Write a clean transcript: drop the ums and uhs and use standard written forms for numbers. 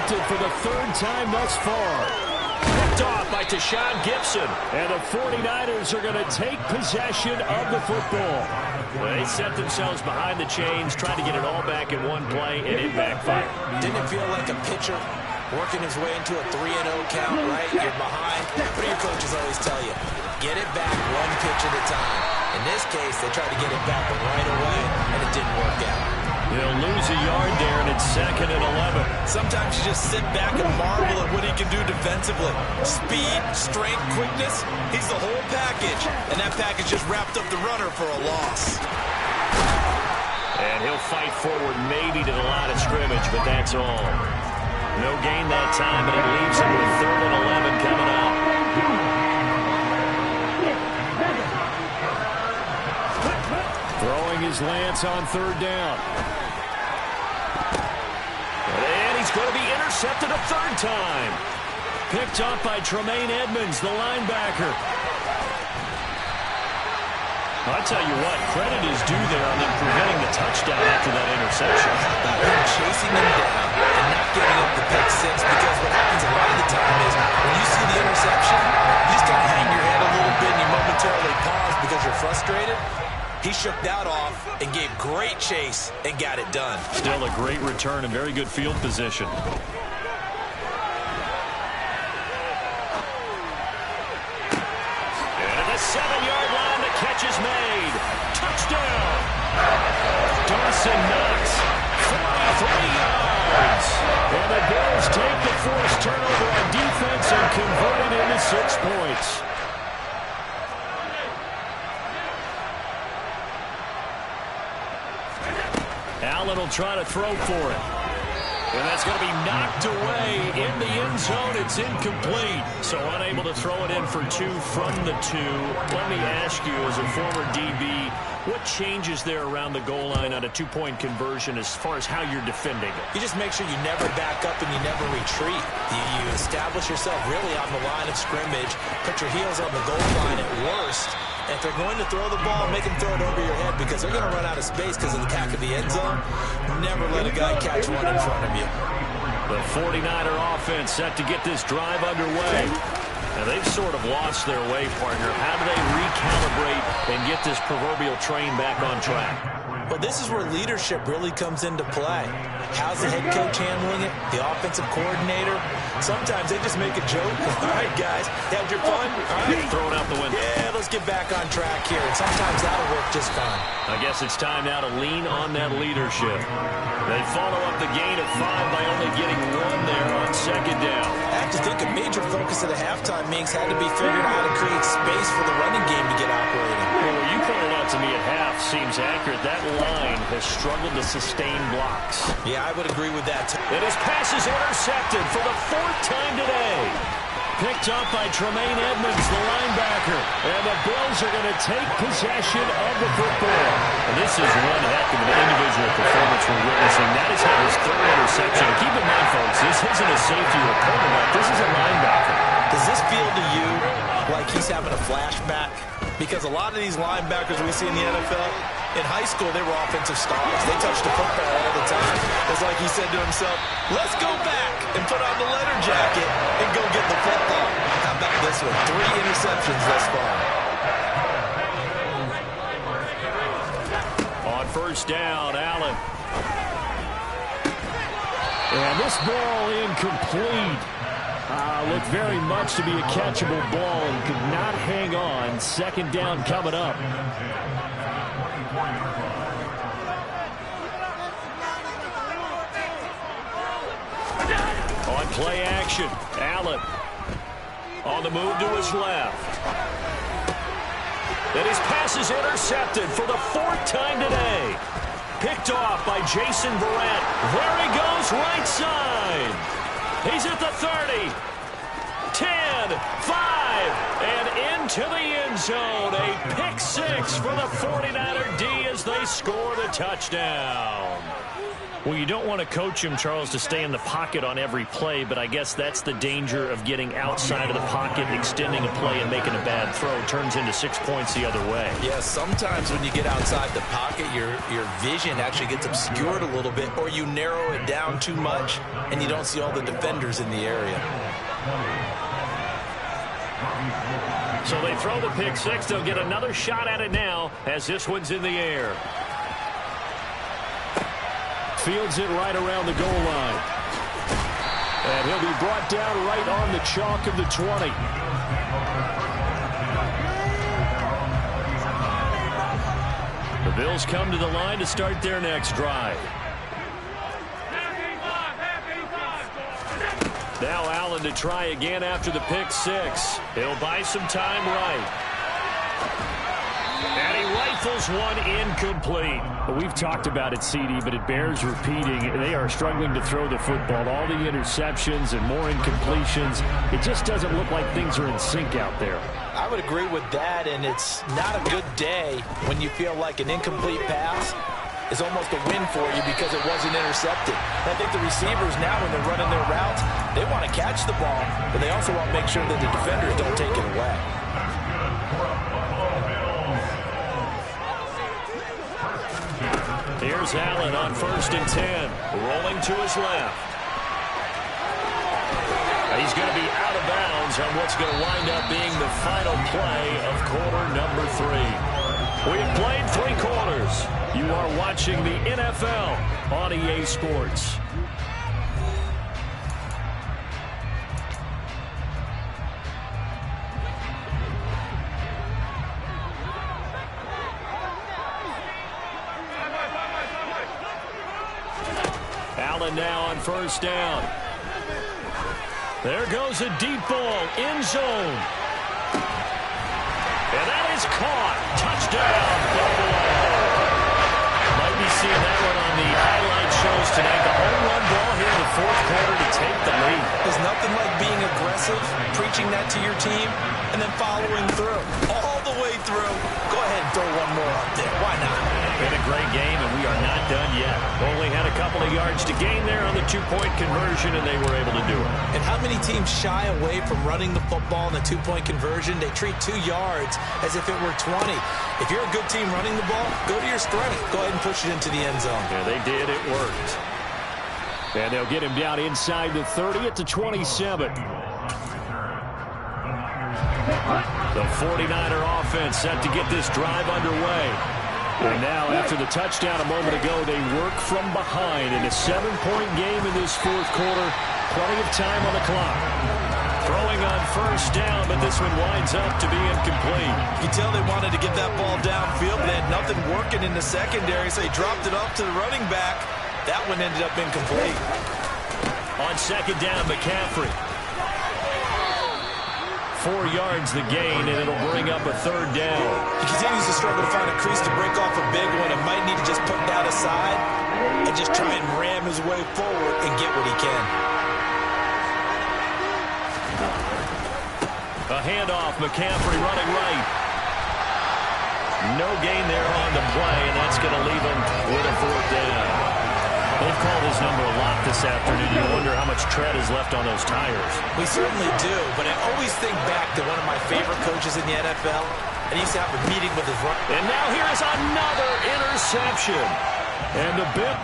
intercepted for the third time thus far. Picked off by Tashaun Gibson. And the 49ers are going to take possession of the football. Well, they set themselves behind the chains, trying to get it all back in one play, and it backfired. Didn't it feel like a pitcher working his way into a 3-0 count, right? You're behind. What do your coaches always tell you? Get it back one pitch at a time. In this case, they tried to get it back right away, and it didn't work out. He'll lose a yard there, and it's 2nd and 11. Sometimes you just sit back and marvel at what he can do defensively. Speed, strength, quickness, he's the whole package. And that package just wrapped up the runner for a loss. And he'll fight forward maybe to the line of scrimmage, but that's all. No gain that time, and it leaves him with 3rd and 11 coming up. Throwing his Lance on 3rd down. And he's going to be intercepted a 3rd time. Picked up by Tremaine Edmonds, the linebacker. I'll tell you what, credit is due there on them preventing the touchdown after that interception. About him chasing them down and not giving up the pick six, because what happens a lot of the time is when you see the interception, you just kind of hang your head a little bit and you momentarily pause because you're frustrated. He shook that off and gave great chase and got it done. Still a great return and very good field position. And at the 7-yard line, the catch is made. Touchdown! Dawson Knox, 43 yards. And the Bills take the forced turnover on defense and convert it into 6 points. Allen will try to throw for it. And that's going to be knocked away in the end zone. It's incomplete. So unable to throw it in for 2 from the 2. Let me ask you, as a former DB, what changes there around the goal line on a 2-point conversion as far as how you're defending it? You just make sure you never back up and you never retreat. You establish yourself really on the line of scrimmage, put your heels on the goal line at worst. And if they're going to throw the ball, make them throw it over your head, because they're going to run out of space because of the back of the end zone. Never let a guy catch one in front of you. The 49er offense set to get this drive underway. Now, they've sort of lost their way, partner. How do they recalibrate and get this proverbial train back on track? Well, this is where leadership really comes into play. How's the head coach handling it? The offensive coordinator? Sometimes they just make a joke. All right, guys, had your fun? All right. Throw it out the window. Yeah, let's get back on track here. And sometimes that'll work just fine. I guess it's time now to lean on that leadership. They follow up the gain of 5 by only getting 1 there on 2nd down. I have to think a major focus of the halftime meetings had to be figuring out how to create space for the running game to get operating. Well, what you pointed out to me at half seems accurate. That line has struggled to sustain blocks. Yeah, I would agree with that, too. And his pass is intercepted for the 4th time today. Picked up by Tremaine Edmonds, the linebacker. And the Bills are going to take possession of the football. And this is one heck of an individual performance we're witnessing. That is now his 3rd interception. Keep in mind, folks, this isn't a safety or a cornerback. This is a linebacker. Does this feel to you like he's having a flashback? Because a lot of these linebackers we see in the NFL, in high school, they were offensive stars. They touched the football all the time. It's like he said to himself, let's go back and put on the letter jacket and go get the football. How about this one? 3 interceptions thus far. On 1st down, Allen. And this ball incomplete. Looked very much to be a catchable ball and could not hang on. 2nd down coming up. On play action, Allen on the move to his left. And his pass is intercepted for the 4th time today. Picked off by Jason Verrett. There he goes, right side. He's at the 30. 10, 5, and into the end zone. A pick 6 for the 49er D as they score the touchdown. Well, you don't want to coach him, Charles, to stay in the pocket on every play, but I guess that's the danger of getting outside of the pocket, extending a play, and making a bad throw. Turns into 6 points the other way. Yeah, sometimes when you get outside the pocket, your vision actually gets obscured a little bit, or you narrow it down too much, and you don't see all the defenders in the area. So they throw the pick six. They'll get another shot at it now as this one's in the air. Fields it right around the goal line. And he'll be brought down right on the chalk of the 20. The Bills come to the line to start their next drive. Now Allen to try again after the pick six. He'll buy some time right. And he rifles one incomplete. Well, we've talked about it, CD, but it bears repeating. They are struggling to throw the football. All the interceptions and more incompletions. It just doesn't look like things are in sync out there. I would agree with that, and it's not a good day when you feel like an incomplete pass is almost a win for you because it wasn't intercepted. And I think the receivers now, when they're running their routes, they want to catch the ball, but they also want to make sure that the defenders don't take it away. Here's Allen on 1st and 10. Rolling to his left. He's going to be out of bounds on what's going to wind up being the final play of quarter number 3. We've played 3 quarters. You are watching the NFL on EA Sports. Allen now on 1st down. There goes a deep ball, end zone. And that is caught. Touchdown, Buffalo. Might be seeing that one on the highlight shows tonight. The home run ball here in the 4th quarter to take the lead. There's nothing like being aggressive, preaching that to your team, and then following through. All the way through. Go ahead and throw one more up there. Why not? Been a great game, and we are not done yet. Only had a couple of yards to gain there on the 2-point conversion, and they were able to do it. And how many teams shy away from running the football in the 2-point conversion? They treat 2 yards as if it were 20. If you're a good team running the ball, go to your strength. Go ahead and push it into the end zone. Yeah, they did. It worked. And they'll get him down inside the 30 at the 27. The 49er offense set to get this drive underway. And now, after the touchdown a moment ago, they work from behind in a 7-point game in this 4th quarter. Plenty of time on the clock. Throwing on 1st down, but this one winds up to be incomplete. You can tell they wanted to get that ball downfield, but they had nothing working in the secondary, so they dropped it off to the running back. That one ended up incomplete. On 2nd down, McCaffrey. 4 yards the gain, and it'll bring up a 3rd down. He continues to struggle to find a crease to break off a big one and might need to just put that aside and just try and ram his way forward and get what he can. A handoff, McCaffrey running right. No gain there on the play, and that's going to leave him with a 4th down. They've called his number a lot this afternoon. You wonder how much tread is left on those tires. We certainly do, but I always think back to one of my favorite coaches in the NFL, and he used to have a meeting with his run. And now here is another interception. And the Bills